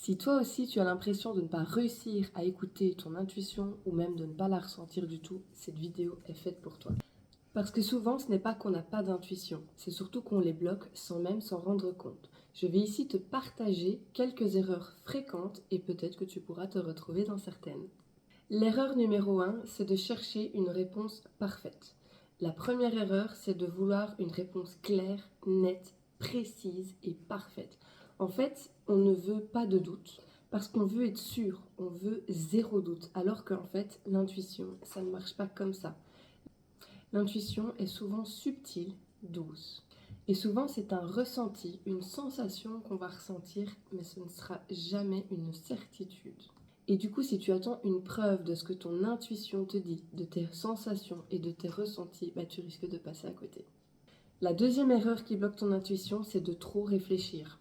Si toi aussi tu as l'impression de ne pas réussir à écouter ton intuition ou même de ne pas la ressentir du tout, cette vidéo est faite pour toi. Parce que souvent ce n'est pas qu'on n'a pas d'intuition, c'est surtout qu'on les bloque sans même s'en rendre compte. Je vais ici te partager quelques erreurs fréquentes et peut-être que tu pourras te retrouver dans certaines. L'erreur numéro 1, c'est de chercher une réponse parfaite. La première erreur, c'est de vouloir une réponse claire, nette, précise et parfaite. En fait, on ne veut pas de doute parce qu'on veut être sûr, on veut zéro doute, alors qu'en fait, l'intuition, ça ne marche pas comme ça. L'intuition est souvent subtile, douce. Et souvent, c'est un ressenti, une sensation qu'on va ressentir, mais ce ne sera jamais une certitude. Et du coup, si tu attends une preuve de ce que ton intuition te dit, de tes sensations et de tes ressentis, tu risques de passer à côté. La deuxième erreur qui bloque ton intuition, c'est de trop réfléchir.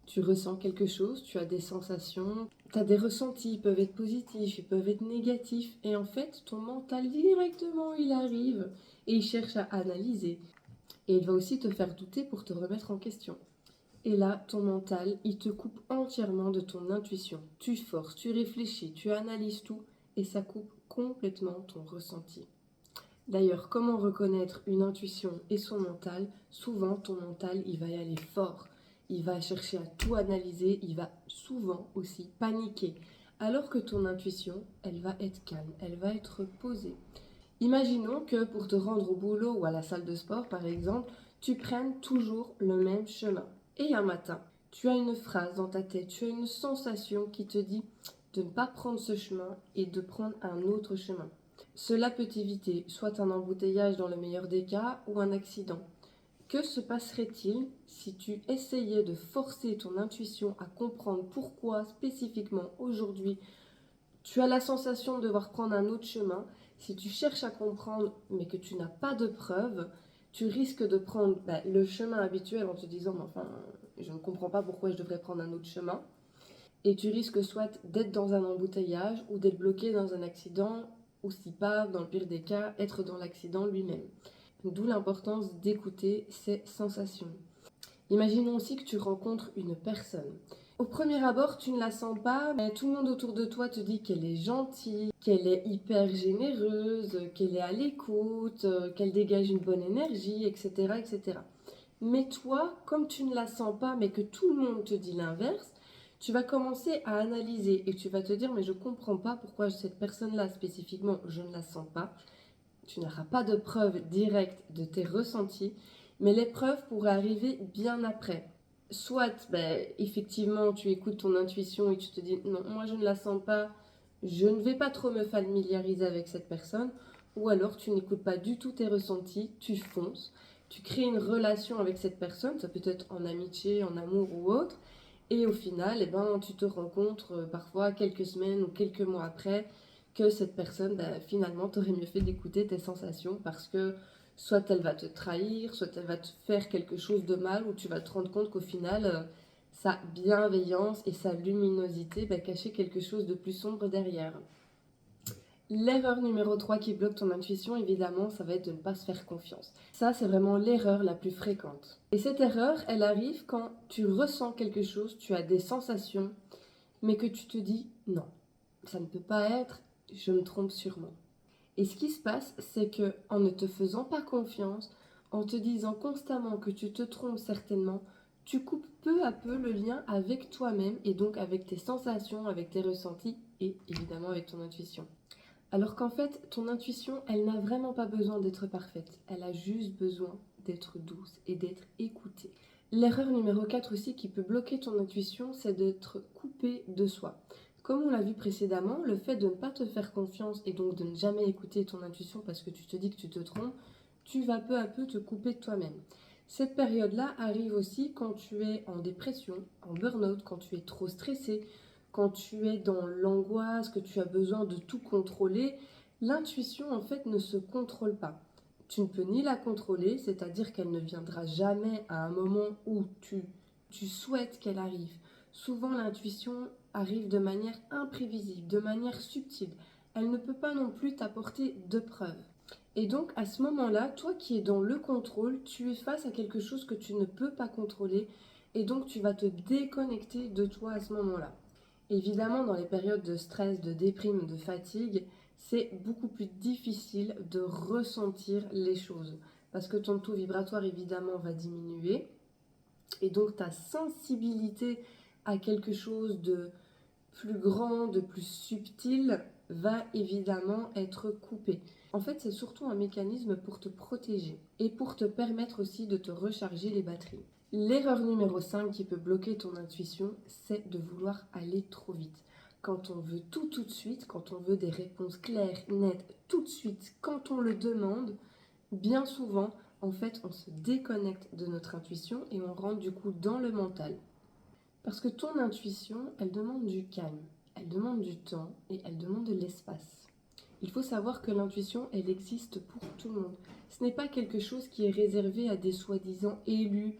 Tu ressens quelque chose, tu as des sensations, tu as des ressentis, ils peuvent être positifs, ils peuvent être négatifs. Et en fait, ton mental directement, il arrive et il cherche à analyser. Et il va aussi te faire douter pour te remettre en question. Et là, ton mental, il te coupe entièrement de ton intuition. Tu forces, tu réfléchis, tu analyses tout et ça coupe complètement ton ressenti. D'ailleurs, comment reconnaître une intuition et son mental? Souvent, ton mental, il va y aller fort. Il va chercher à tout analyser, il va souvent aussi paniquer. Alors que ton intuition, elle va être calme, elle va être posée. Imaginons que pour te rendre au boulot ou à la salle de sport, par exemple, tu prennes toujours le même chemin. Et un matin, tu as une phrase dans ta tête, tu as une sensation qui te dit de ne pas prendre ce chemin et de prendre un autre chemin. Cela peut éviter soit un embouteillage dans le meilleur des cas ou un accident. Que se passerait-il si tu essayais de forcer ton intuition à comprendre pourquoi spécifiquement aujourd'hui tu as la sensation de devoir prendre un autre chemin? Si tu cherches à comprendre mais que tu n'as pas de preuves, tu risques de prendre le chemin habituel en te disant mais enfin je ne comprends pas pourquoi je devrais prendre un autre chemin. Et tu risques soit d'être dans un embouteillage ou d'être bloqué dans un accident ou si pas, dans le pire des cas, être dans l'accident lui-même. D'où l'importance d'écouter ces sensations. Imaginons aussi que tu rencontres une personne. Au premier abord, tu ne la sens pas, mais tout le monde autour de toi te dit qu'elle est gentille, qu'elle est hyper généreuse, qu'elle est à l'écoute, qu'elle dégage une bonne énergie, etc., etc. Mais toi, comme tu ne la sens pas, mais que tout le monde te dit l'inverse, tu vas commencer à analyser et tu vas te dire mais je ne comprends pas pourquoi cette personne-là spécifiquement, je ne la sens pas. Tu n'auras pas de preuves directes de tes ressentis, mais les preuves pourraient arriver bien après. Soit, effectivement, tu écoutes ton intuition et tu te dis non, moi je ne la sens pas, je ne vais pas trop me familiariser avec cette personne. Ou alors tu n'écoutes pas du tout tes ressentis, tu fonces, tu crées une relation avec cette personne, ça peut être en amitié, en amour ou autre. Et au final, tu te rencontres parfois quelques semaines ou quelques mois après que cette personne, finalement, t'aurait mieux fait d'écouter tes sensations parce que soit elle va te trahir, soit elle va te faire quelque chose de mal ou tu vas te rendre compte qu'au final, sa bienveillance et sa luminosité cachaient quelque chose de plus sombre derrière. L'erreur numéro 3 qui bloque ton intuition, évidemment, ça va être de ne pas se faire confiance. Ça, c'est vraiment l'erreur la plus fréquente. Et cette erreur, elle arrive quand tu ressens quelque chose, tu as des sensations, mais que tu te dis non, ça ne peut pas être, je me trompe sûrement. Et ce qui se passe, c'est que en ne te faisant pas confiance, en te disant constamment que tu te trompes certainement, tu coupes peu à peu le lien avec toi-même et donc avec tes sensations, avec tes ressentis et évidemment avec ton intuition. Alors qu'en fait, ton intuition, elle n'a vraiment pas besoin d'être parfaite. Elle a juste besoin d'être douce et d'être écoutée. L'erreur numéro 4 aussi qui peut bloquer ton intuition, c'est d'être coupé de soi. Comme on l'a vu précédemment, le fait de ne pas te faire confiance et donc de ne jamais écouter ton intuition parce que tu te dis que tu te trompes, tu vas peu à peu te couper de toi-même. Cette période-là arrive aussi quand tu es en dépression, en burn-out, quand tu es trop stressé, quand tu es dans l'angoisse, que tu as besoin de tout contrôler. L'intuition, en fait, ne se contrôle pas. Tu ne peux ni la contrôler, c'est-à-dire qu'elle ne viendra jamais à un moment où tu souhaites qu'elle arrive. Souvent, l'intuition arrive de manière imprévisible, de manière subtile. Elle ne peut pas non plus t'apporter de preuves. Et donc, à ce moment-là, toi qui es dans le contrôle, tu es face à quelque chose que tu ne peux pas contrôler. et donc tu vas te déconnecter de toi à ce moment-là. Évidemment, dans les périodes de stress, de déprime, de fatigue, c'est beaucoup plus difficile de ressentir les choses parce que ton taux vibratoire évidemment va diminuer et donc ta sensibilité à quelque chose de plus grand, de plus subtil va évidemment être coupée. En fait, c'est surtout un mécanisme pour te protéger et pour te permettre aussi de te recharger les batteries. L'erreur numéro 5 qui peut bloquer ton intuition, c'est de vouloir aller trop vite. Quand on veut tout de suite, quand on veut des réponses claires, nettes, tout de suite, quand on le demande, bien souvent, en fait, on se déconnecte de notre intuition et on rentre du coup dans le mental. Parce que ton intuition, elle demande du calme, elle demande du temps et elle demande de l'espace. Il faut savoir que l'intuition, elle existe pour tout le monde. Ce n'est pas quelque chose qui est réservé à des soi-disant élus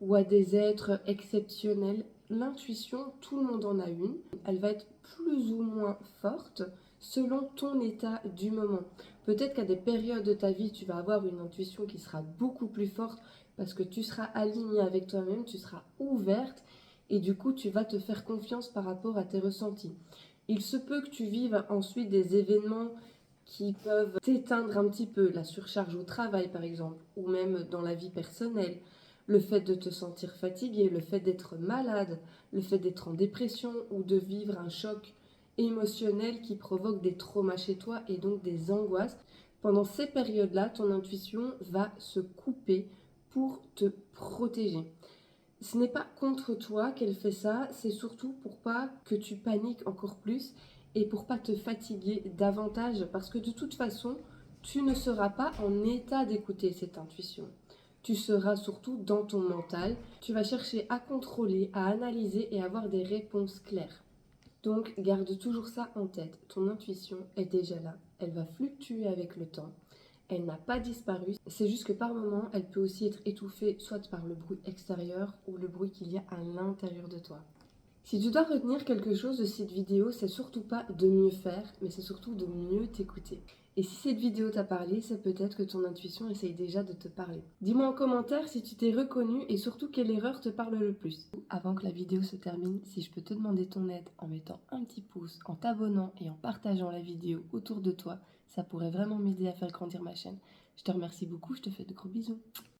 ou à des êtres exceptionnels. L'intuition, tout le monde en a une. Elle va être plus ou moins forte selon ton état du moment. Peut-être qu'à des périodes de ta vie, tu vas avoir une intuition qui sera beaucoup plus forte parce que tu seras aligné avec toi-même, tu seras ouverte et du coup, tu vas te faire confiance par rapport à tes ressentis. Il se peut que tu vives ensuite des événements qui peuvent t'éteindre un petit peu, la surcharge au travail par exemple, ou même dans la vie personnelle, le fait de te sentir fatigué, le fait d'être malade, le fait d'être en dépression ou de vivre un choc émotionnel qui provoque des traumas chez toi et donc des angoisses. Pendant ces périodes-là, ton intuition va se couper pour te protéger. Ce n'est pas contre toi qu'elle fait ça, c'est surtout pour pas que tu paniques encore plus et pour pas te fatiguer davantage parce que de toute façon, tu ne seras pas en état d'écouter cette intuition. Tu seras surtout dans ton mental, tu vas chercher à contrôler, à analyser et avoir des réponses claires. Donc garde toujours ça en tête, ton intuition est déjà là, elle va fluctuer avec le temps. Elle n'a pas disparu, c'est juste que par moments, elle peut aussi être étouffée soit par le bruit extérieur ou le bruit qu'il y a à l'intérieur de toi. Si tu dois retenir quelque chose de cette vidéo, c'est surtout pas de mieux faire, mais c'est surtout de mieux t'écouter. Et si cette vidéo t'a parlé, c'est peut-être que ton intuition essaye déjà de te parler. Dis-moi en commentaire si tu t'es reconnu et surtout quelle erreur te parle le plus. Avant que la vidéo se termine, si je peux te demander ton aide en mettant un petit pouce, en t'abonnant et en partageant la vidéo autour de toi, ça pourrait vraiment m'aider à faire grandir ma chaîne. Je te remercie beaucoup, je te fais de gros bisous.